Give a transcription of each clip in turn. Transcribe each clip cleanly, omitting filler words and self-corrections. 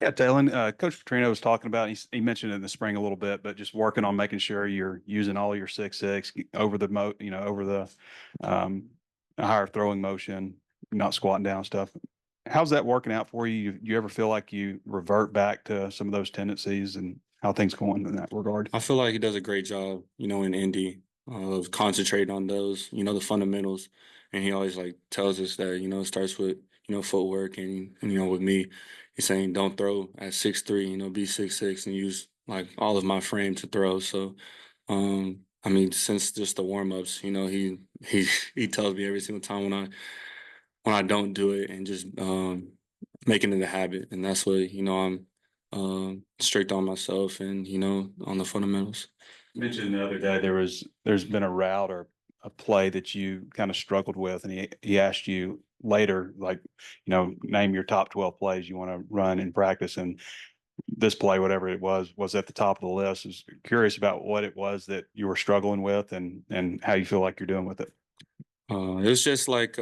Yeah, Taylen, Coach Petrino was talking about, he mentioned it in the spring a little bit, but just working on making sure you're using all your 6'6" over the over the higher throwing motion, not squatting down stuff. How's that working out for you? You ever feel like you revert back to some of those tendencies, and how things going in that regard? I feel like he does a great job, in Indy of concentrating on those, the fundamentals. And he always like tells us that, it starts with, footwork and with me, he's saying don't throw at 6'3", be 6'6" and use like all of my frame to throw. So I mean, since just the warm ups, he he tells me every single time when I don't do it and just making it a habit. And that's what, I'm strict on myself and, on the fundamentals. You mentioned the other day there's been a route or a play that you kind of struggled with, and he asked you later, like, name your top 12 plays you want to run in practice, and this play, whatever it was at the top of the list. I was curious about what it was that you were struggling with, and how you feel like you're doing with it. It was just like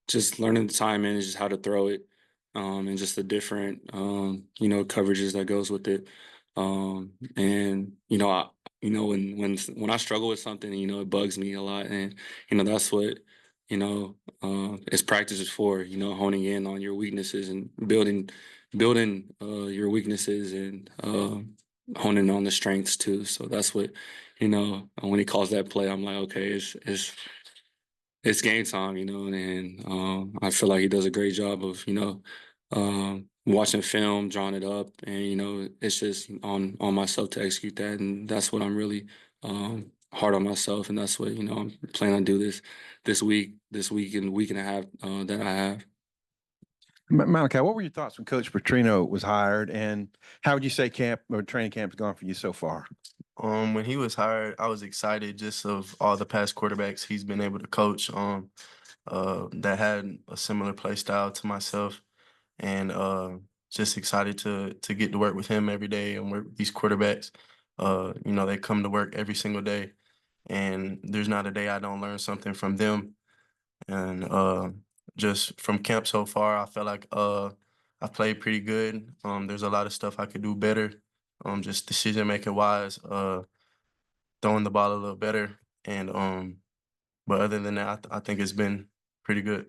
just learning the timing and just how to throw it, and just the different coverages that goes with it. And when I struggle with something, it bugs me a lot, and that's what it's practice is for. Honing in on your weaknesses and building your weaknesses and honing on the strengths too. So that's what when he calls that play, I'm like, okay, it's game time, and I feel like he does a great job of, watching film, drawing it up, and it's just on myself to execute that, and that's what I'm really hard on myself, and that's what I'm planning on do this week and week and a half that I have. Malachi, what were your thoughts when Coach Petrino was hired, and how would you say camp or training camp has gone for you so far? When he was hired, I was excited just of all the past quarterbacks he's been able to coach that had a similar play style to myself, and just excited to get to work with him every day and work with these quarterbacks. They come to work every single day, and there's not a day I don't learn something from them. And just from camp so far, I feel like I played pretty good. There's a lot of stuff I could do better. Just decision making wise, throwing the ball a little better, and but other than that, I think it's been pretty good.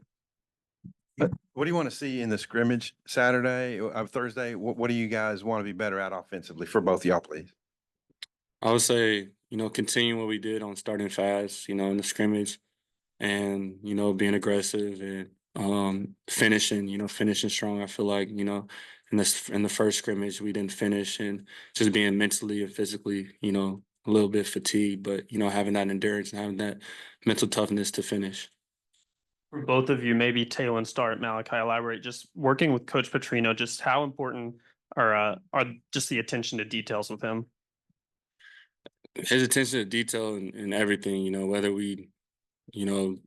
What do you want to see in the scrimmage Saturday, Thursday? What do you guys want to be better at offensively for both y'all, please? I would say continue what we did on starting fast, in the scrimmage, and being aggressive and finishing strong. I feel like in the first scrimmage we didn't finish, and just being mentally and physically a little bit fatigued, but having that endurance and having that mental toughness to finish. For both of you, maybe Taylen start, Malachi elaborate. Just working with Coach Petrino, just how important are just the attention to details with him? His attention to detail and everything, whether we you know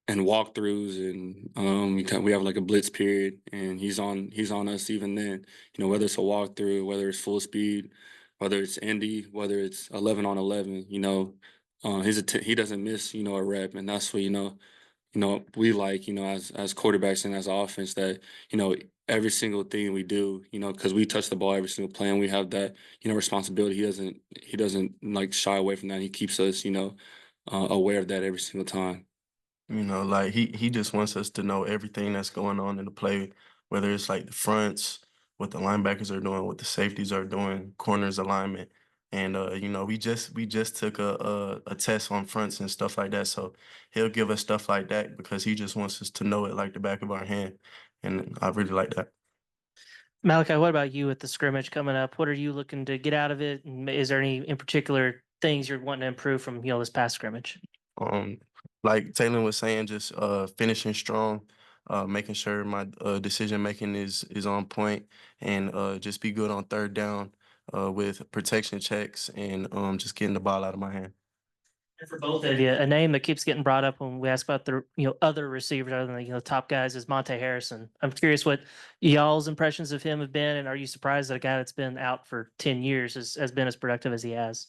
and walkthroughs, and we have like a blitz period, and he's on us even then. Whether it's a walkthrough, whether it's full speed, whether it's Indy, whether it's 11 on 11. He doesn't miss a rep, and that's what we like as quarterbacks and as offense, that every single thing we do, because we touch the ball every single play, and we have that responsibility. He doesn't like shy away from that. He keeps us aware of that every single time. Like he just wants us to know everything that's going on in the play, whether it's like the fronts, what the linebackers are doing, what the safeties are doing, corners alignment. And we just took a test on fronts and stuff like that. So he'll give us stuff like that because he just wants us to know it like the back of our hand. And I really like that. Malachi, what about you with the scrimmage coming up? What are you looking to get out of it? And is there any in particular things you're wanting to improve from, this past scrimmage? Um, like Taylor was saying, just finishing strong, making sure my decision making is on point, and just be good on third down with protection checks and just getting the ball out of my hand. And for both of you, a name that keeps getting brought up when we ask about the other receivers other than the top guys is Monte Harrison. I'm curious what y'all's impressions of him have been, and are you surprised that a guy that's been out for 10 years has been as productive as he has?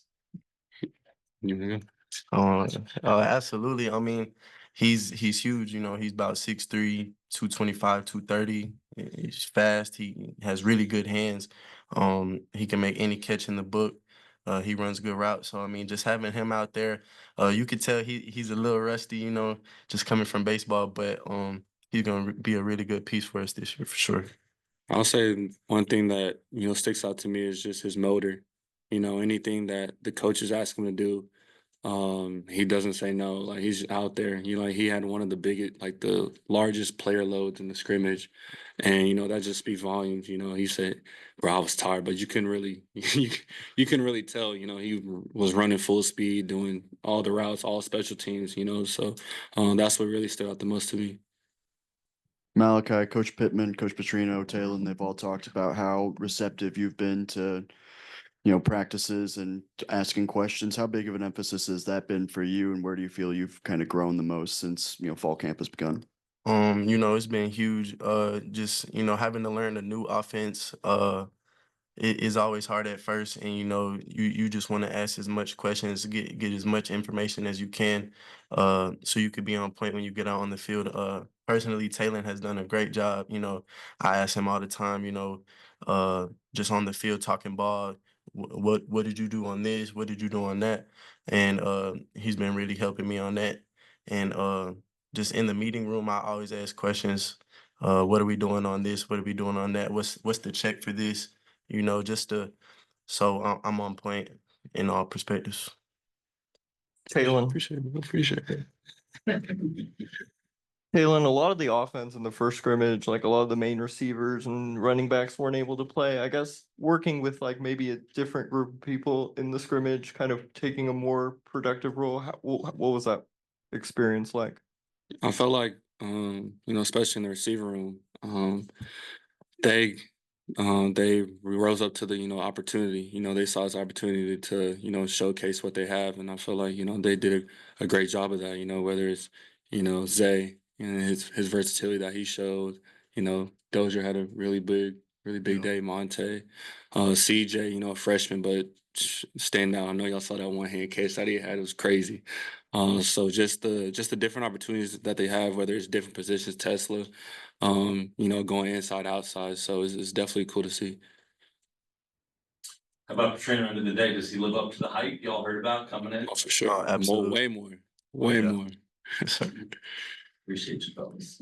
Absolutely. I mean, he's huge. He's about 6'3", 225, 230, He's fast. He has really good hands. He can make any catch in the book. He runs good routes. So I mean, just having him out there, you could tell he's a little rusty, you know, just coming from baseball, but he's gonna be a really good piece for us this year for sure. I'll say one thing that, sticks out to me is just his motor. Anything that the coaches ask him to do, he doesn't say no. Like he's out there. He had one of the biggest, like the largest player loads in the scrimmage. And that just speaks volumes. He said, bro, I was tired, but you couldn't really you can really tell, he was running full speed, doing all the routes, all special teams, so that's what really stood out the most to me. Malachi, Coach Pittman, Coach Petrino, Taylen, they've all talked about how receptive you've been to, practices and asking questions. How big of an emphasis has that been for you, and where do you feel you've kind of grown the most since, fall camp has begun? It's been huge. Just, having to learn a new offense, it is always hard at first, and you just want to ask as much questions, get as much information as you can, so you could be on point when you get out on the field. Personally, Taylen has done a great job. I ask him all the time. Just on the field talking ball. What did you do on this? What did you do on that? And he's been really helping me on that. And just in the meeting room, I always ask questions. What are we doing on this? What are we doing on that? What's the check for this? Just to, so I'm on point in all perspectives. Taylen, Appreciate it. Taylen, a lot of the offense in the first scrimmage, like a lot of the main receivers and running backs weren't able to play. I guess working with like maybe a different group of people in the scrimmage, kind of taking a more productive role. What was that experience like? I felt like, especially in the receiver room, they they rose up to the opportunity. They saw his opportunity to showcase what they have, and I feel like they did a great job of that. Whether it's Zay and his versatility that he showed. Dozier had a really big day. Monte, CJ, a freshman, but stand out. I know y'all saw that one hand catch that he had. It was crazy. So just the different opportunities that they have, whether it's different positions, Tesla, going inside, outside. So it's definitely cool to see. How about Petrino end of the day? Does he live up to the hype y'all heard about coming in? Oh, for sure. Oh, absolutely. Way more. Way Yeah. more. Appreciate you, fellas.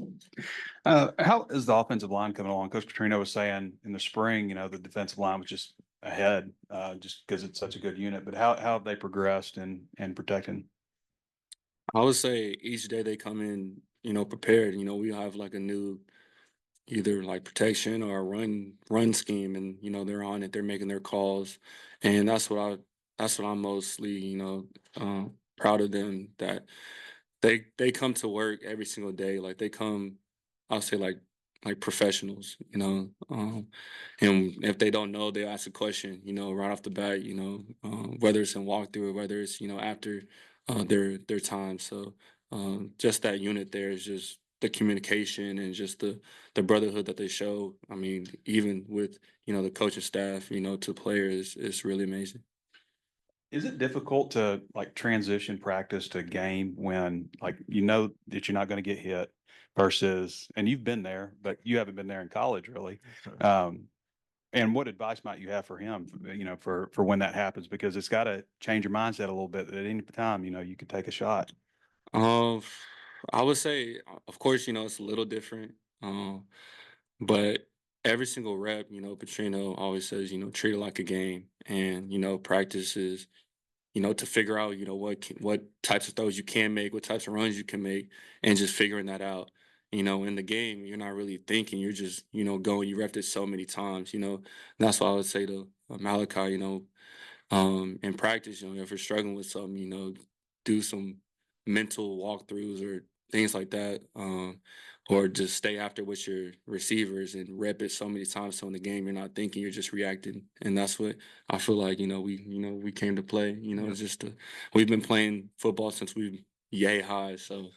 How is the offensive line coming along? Coach Petrino was saying in the spring, the defensive line was just ahead, just because it's such a good unit. But how have they progressed in protecting? I would say each day they come in, prepared. We have like a new either like protection or a run scheme, and they're on it. They're making their calls, and that's what I'm mostly proud of them, that they come to work every single day. Like they come, I'll say like professionals, and if they don't know, they ask a question, right off the bat, whether it's in walkthrough or whether it's after their time. So just that unit there is just the communication and just the brotherhood that they show. I mean, even with the coaching staff, to players, it's really amazing. Is it difficult to like transition practice to game when like that you're not going to get hit versus, and you've been there, but you haven't been there in college really. And what advice might you have for him, for when that happens? Because it's got to change your mindset a little bit. At any time, you could take a shot. I would say, of course, it's a little different. But every single rep, Petrino always says, treat it like a game, and practice is, to figure out, what types of throws you can make, what types of runs you can make, and just figuring that out. In the game, you're not really thinking, you're just, going. You repped it so many times. That's why I would say to Malachi, in practice, if you're struggling with something, do some mental walkthroughs or things like that, or just stay after with your receivers and rep it so many times. So in the game, you're not thinking, you're just reacting, and that's what I feel like. We came to play. It's just we've been playing football since we yay high. So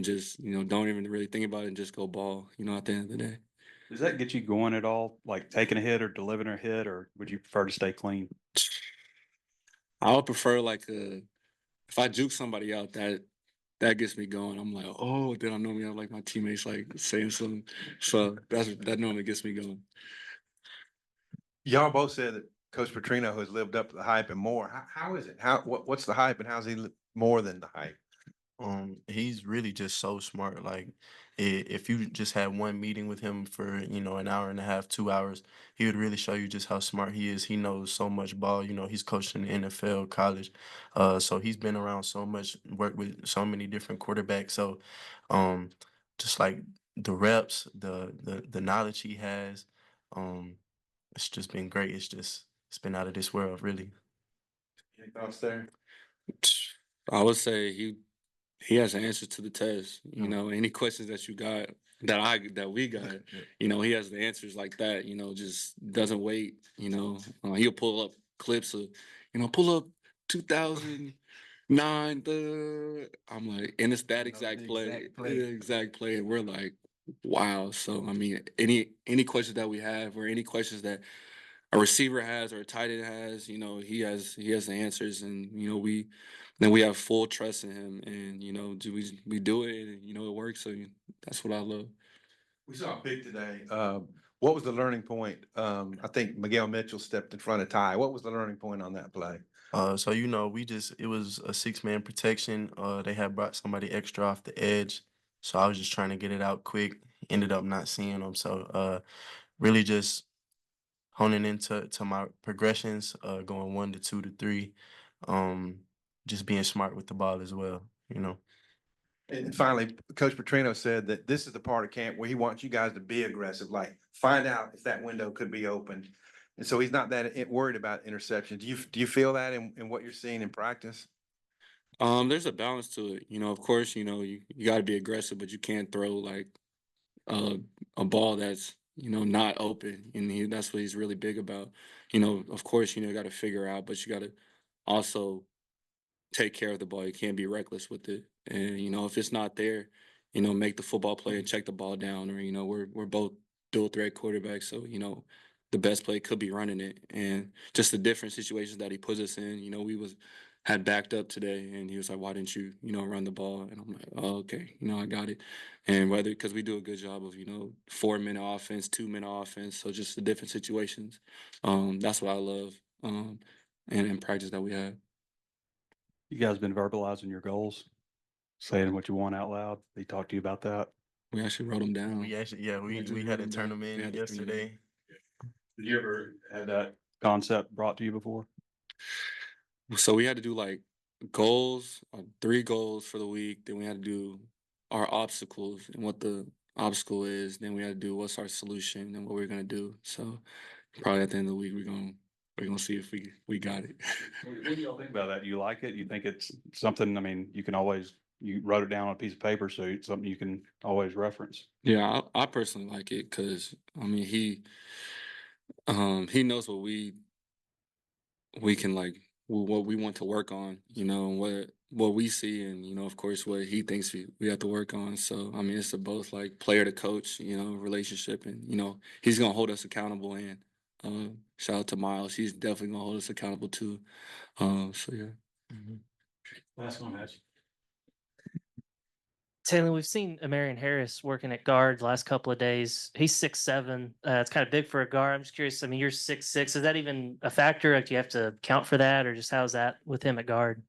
just don't even really think about it and just go ball. At the end of the day. Does that get you going at all? Like taking a hit or delivering a hit, or would you prefer to stay clean? I would prefer if I juke somebody out, that gets me going. I'm like, oh, then I normally have like my teammates like saying something. So that normally gets me going. Y'all both said that Coach Petrino has lived up to the hype and more. How is it? What's the hype and how's he more than the hype? He's really just so smart. Like, if you just had one meeting with him for, an hour and a half, 2 hours, he would really show you just how smart he is. He knows so much ball. He's coached in the NFL, college. So he's been around so much, worked with so many different quarterbacks. So, um, just like the reps, the knowledge he has, um, it's just been great. It's been out of this world, really. Any thoughts there? I would say he has an answer to the test. You Mm. know, any questions that you got that we got, he has the answers like that. Just doesn't wait. He'll pull up clips of, pull up 2009. I'm like, and it's that exact play, exact play, and we're like, wow. So I mean, any questions that we have, or any questions that a receiver has or a tight end has, he has the answers, and we have full trust in him, and we do it, and it works. So that's what I love. We saw a pick today. What was the learning point? I think Miguel Mitchell stepped in front of Ty. What was the learning point on that play? So it was a 6-man protection. They had brought somebody extra off the edge. So I was just trying to get it out quick. Ended up not seeing them. So really just honing into my progressions, going 1 to 2 to 3. Just being smart with the ball as well, And finally, Coach Petrino said that this is the part of camp where he wants you guys to be aggressive, like find out if that window could be opened. And so he's not that worried about interception. Do you feel that in what you're seeing in practice? There's a balance to it. Of course, you got to be aggressive, but you can't throw like uh, a ball that's not open, and that's what he's really big about. Of course, you got to figure out, but you got to also take care of the ball. You can't be reckless with it, and if it's not there, make the football play and check the ball down, or we're both dual threat quarterbacks, so the best play could be running it, and just the different situations that he puts us in. We had backed up today, and he was like, "Why didn't you, run the ball?" And I'm like, "Oh, okay, I got it." And whether because we do a good job of 4-minute offense, 2-minute offense, so just the different situations. That's what I love, and in practice that we have. You guys been verbalizing your goals, saying what you want out loud. They talked to you about that. We actually wrote them down. we had to turn them in yesterday. Did you ever have that concept brought to you before? So we had to do like goals, 3 goals for the week. Then we had to do our obstacles and what the obstacle is. Then we had to do what's our solution and what we're gonna do. So probably at the end of the week we're gonna see if we got it. What do y'all think about that? You like it? You think it's something? I mean, you wrote it down on a piece of paper, so it's something you can always reference. Yeah, I personally like it because I mean he knows we can like what we want to work on, and what we see, and of course what he thinks we have to work on. So I mean it's a both like player to coach, relationship, and he's gonna hold us accountable, and shout out to Miles, he's definitely gonna hold us accountable too. So yeah. Last one, Hatch. Taylen, we've seen Amarian Harris working at guard the last couple of days. He's 6'7". It's kind of big for a guard. I'm just curious. I mean, you're 6'6". Is that even a factor? Like, do you have to count for that, or just how's that with him at guard?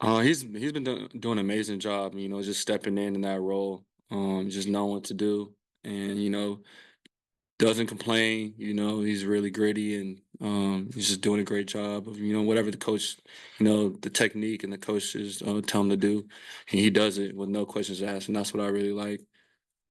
He's been doing an amazing job, just stepping in that role, just knowing what to do, and doesn't complain. He's really gritty, and he's just doing a great job of whatever the coach, the technique and the coaches tell him to do, he does it with no questions asked, and that's what I really like.